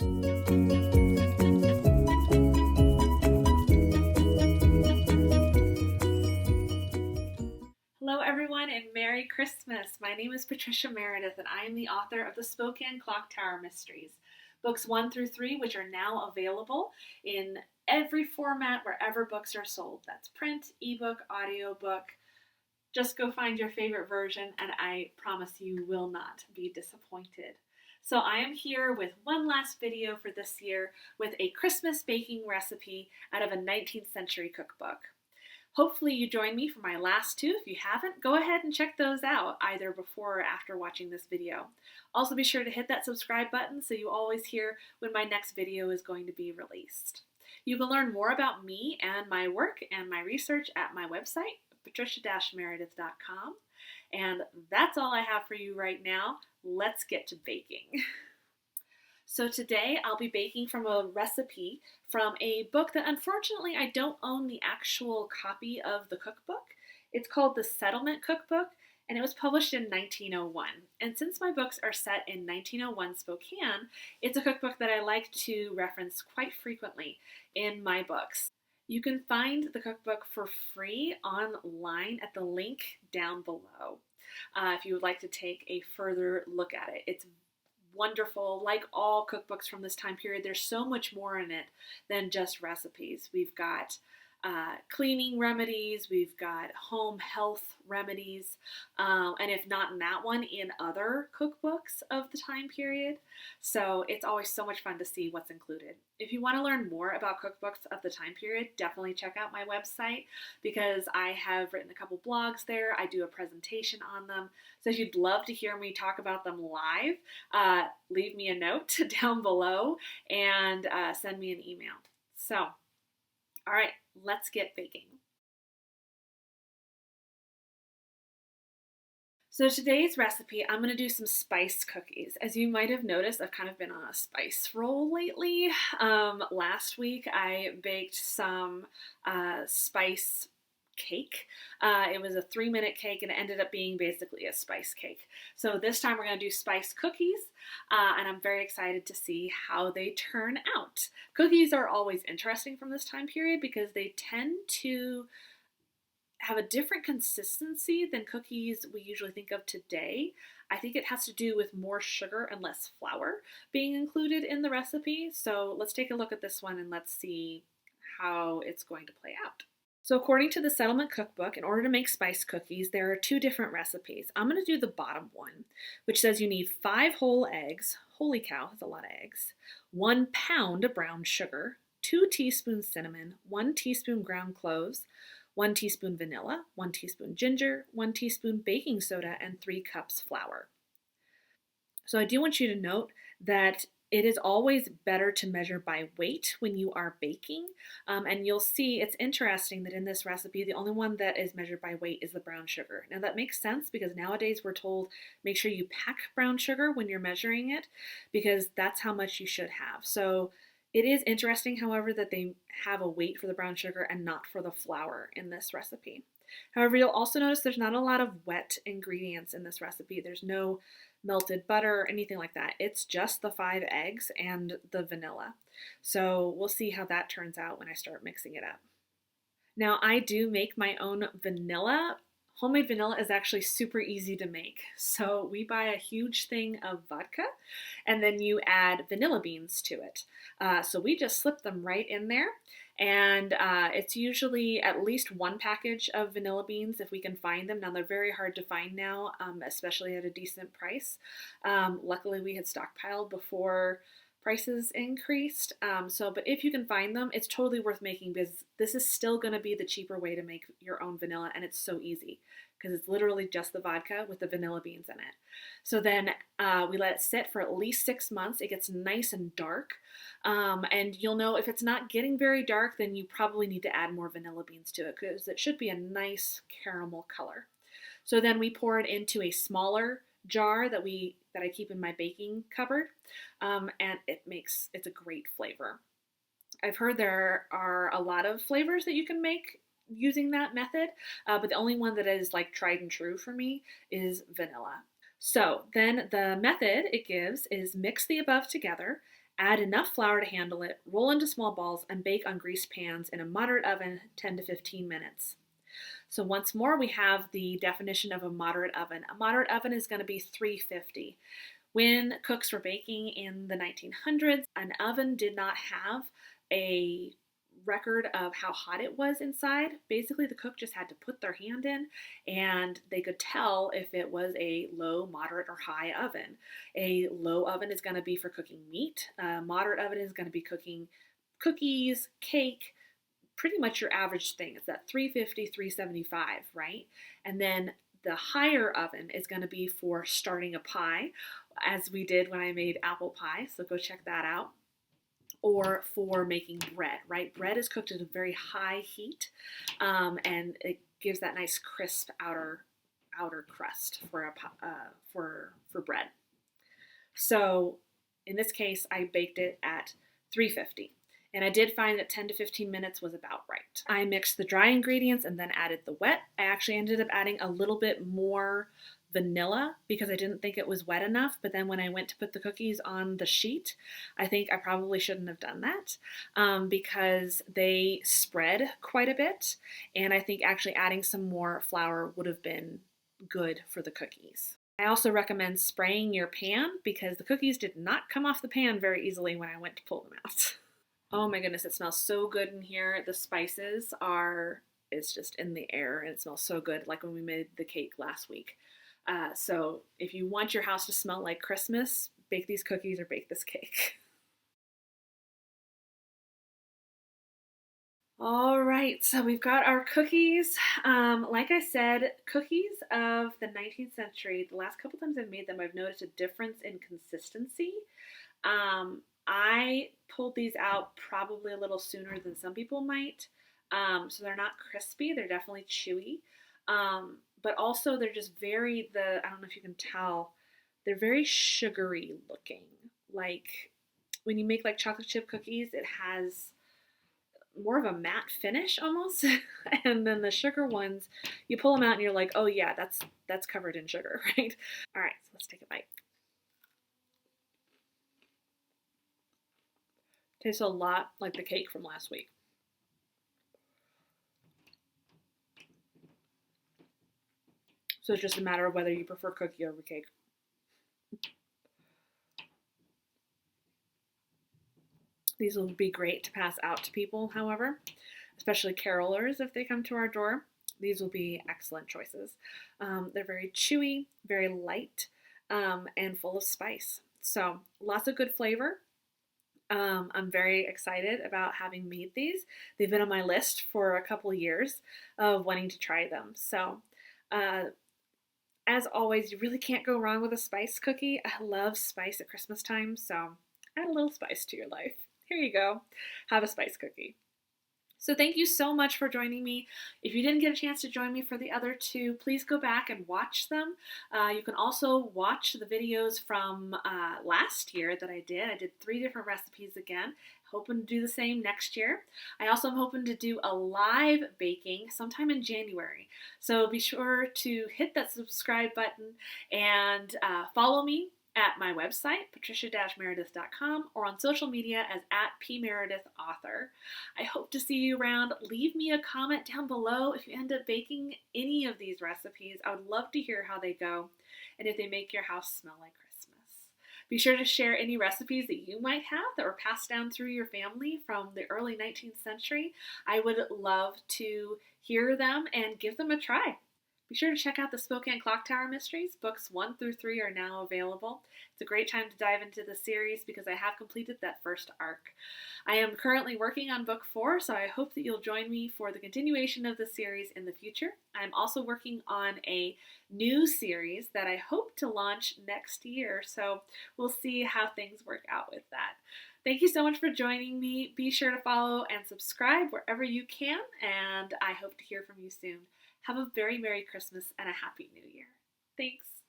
Hello, everyone, and Merry Christmas. My name is Patricia Meredith, and I am the author of the Spokane Clock Tower Mysteries, books 1 through 3, which are now available in every format wherever books are sold. That's print, ebook, audiobook. Just go find your favorite version, and I promise you will not be disappointed. So I am here with one last video for this year with a Christmas baking recipe out of a 19th century cookbook. Hopefully you join me for my last two. If you haven't, go ahead and check those out either before or after watching this video. Also be sure to hit that subscribe button so you always hear when my next video is going to be released. You can learn more about me and my work and my research at my website, patricia-meredith.com. And that's all I have for you right now. Let's get to baking. So today I'll be baking from a recipe from a book that unfortunately I don't own the actual copy of the cookbook. It's called The Settlement Cookbook, and it was published in 1901. And since my books are set in 1901 Spokane, it's a cookbook that I like to reference quite frequently in my books. You can find the cookbook for free online at the link down below if you would like to take a further look at it. It's wonderful. Like all cookbooks from this time period, there's so much more in it than just recipes. We've got cleaning remedies, we've got home health remedies, and if not in that one, in other cookbooks of the time period. So it's always so much fun to see what's included. If you want to learn more about cookbooks of the time period, definitely check out my website because I have written a couple blogs there. I do a presentation on them. So if you'd love to hear me talk about them live, leave me a note down below and send me an email. So, all right, let's get baking. So today's recipe, I'm going to do some spice cookies. As you might have noticed, I've kind of been on a spice roll lately. Last week I baked some spice cake. It was a 3-minute cake and it ended up being basically a spice cake. So this time we're going to do spice cookies and I'm very excited to see how they turn out. Cookies are always interesting from this time period because they tend to have a different consistency than cookies we usually think of today. I think it has to do with more sugar and less flour being included in the recipe. So let's take a look at this one and let's see how it's going to play out. So according to the Settlement Cookbook, in order to make spice cookies, there are 2 different recipes. I'm going to do the bottom one, which says you need 5 whole eggs. Holy cow, that's a lot of eggs. 1 pound of brown sugar, 2 teaspoons cinnamon, 1 teaspoon ground cloves, 1 teaspoon vanilla, 1 teaspoon ginger, 1 teaspoon baking soda, and 3 cups flour. So I do want you to note that it is always better to measure by weight when you are baking, and you'll see it's interesting that in this recipe, the only one that is measured by weight is the brown sugar. Now that makes sense because nowadays we're told make sure you pack brown sugar when you're measuring it because that's how much you should have. So it is interesting, however, that they have a weight for the brown sugar and not for the flour in this recipe. However, you'll also notice there's not a lot of wet ingredients in this recipe. There's no melted butter or anything like that. It's just the 5 eggs and the vanilla. So we'll see how that turns out when I start mixing it up. Now I do make my own vanilla. Homemade vanilla is actually super easy to make. So we buy a huge thing of vodka and then you add vanilla beans to it. So we just slip them right in there. And it's usually at least 1 package of vanilla beans if we can find them. Now they're very hard to find now, especially at a decent price. Luckily we had stockpiled before prices increased. But if you can find them, it's totally worth making because this is still going to be the cheaper way to make your own vanilla, and it's so easy because it's literally just the vodka with the vanilla beans in it. So then we let it sit for at least 6 months. It gets nice and dark. And you'll know if it's not getting very dark, then you probably need to add more vanilla beans to it because it should be a nice caramel color. So then we pour it into a smaller jar that I keep in my baking cupboard, and it's a great flavor. I've heard there are a lot of flavors that you can make using that method, but the only one that is like tried and true for me is vanilla. So then the method it gives is mix the above together, Add enough flour to handle it, roll into small balls, and bake on greased pans in a moderate oven 10 to 15 minutes. So once more, we have the definition of a moderate oven. A moderate oven is going to be 350. When cooks were baking in the 1900s, an oven did not have a record of how hot it was inside. Basically, the cook just had to put their hand in and they could tell if it was a low, moderate, or high oven. A low oven is going to be for cooking meat. A moderate oven is going to be cooking cookies, cake, pretty much your average thing. It's that 350, 375, right? And then the higher oven is going to be for starting a pie, as we did when I made apple pie. So go check that out. Or for making bread, right? Bread is cooked at a very high heat, and it gives that nice crisp outer crust for bread. So in this case, I baked it at 350. And I did find that 10 to 15 minutes was about right. I mixed the dry ingredients and then added the wet. I actually ended up adding a little bit more vanilla because I didn't think it was wet enough, but then when I went to put the cookies on the sheet, I think I probably shouldn't have done that because they spread quite a bit, and I think actually adding some more flour would have been good for the cookies. I also recommend spraying your pan because the cookies did not come off the pan very easily when I went to pull them out. Oh my goodness, it smells so good in here. The spices it's just in the air and it smells so good, like when we made the cake last week. So if you want your house to smell like Christmas, bake these cookies or bake this cake. All right, so we've got our cookies. Like I said, cookies of the 19th century, the last couple times I've made them, I've noticed a difference in consistency. I pulled these out probably a little sooner than some people might. So they're not crispy, they're definitely chewy. But also they're just I don't know if you can tell, they're very sugary looking. Like when you make like chocolate chip cookies, it has more of a matte finish almost. And then the sugar ones, you pull them out and you're like, oh yeah, that's covered in sugar, right? All right, so let's take a bite. Tastes a lot like the cake from last week. So it's just a matter of whether you prefer cookie over cake. These will be great to pass out to people, however, especially carolers if they come to our door. These will be excellent choices. They're very chewy, very light, and full of spice. So lots of good flavor. I'm very excited about having made these. They've been on my list for a couple years of wanting to try them. So as always, you really can't go wrong with a spice cookie. I love spice at Christmas time, so add a little spice to your life. Here you go. Have a spice cookie. So thank you so much for joining me. If you didn't get a chance to join me for the other two, please go back and watch them. You can also watch the videos from last year that I did. I did 3 different recipes again. Hoping to do the same next year. I also am hoping to do a live baking sometime in January. So be sure to hit that subscribe button and follow me at my website, patricia-meredith.com, or on social media as @pmeredithauthor. I hope to see you around. Leave me a comment down below if you end up baking any of these recipes. I would love to hear how they go and if they make your house smell like Christmas. Be sure to share any recipes that you might have that were passed down through your family from the early 19th century. I would love to hear them and give them a try. Be sure to check out the Spokane Clock Tower Mysteries. Books 1 through 3 are now available. It's a great time to dive into the series because I have completed that first arc. I am currently working on book 4, so I hope that you'll join me for the continuation of the series in the future. I'm also working on a new series that I hope to launch next year, so we'll see how things work out with that. Thank you so much for joining me. Be sure to follow and subscribe wherever you can, and I hope to hear from you soon. Have a very Merry Christmas and a Happy New Year. Thanks.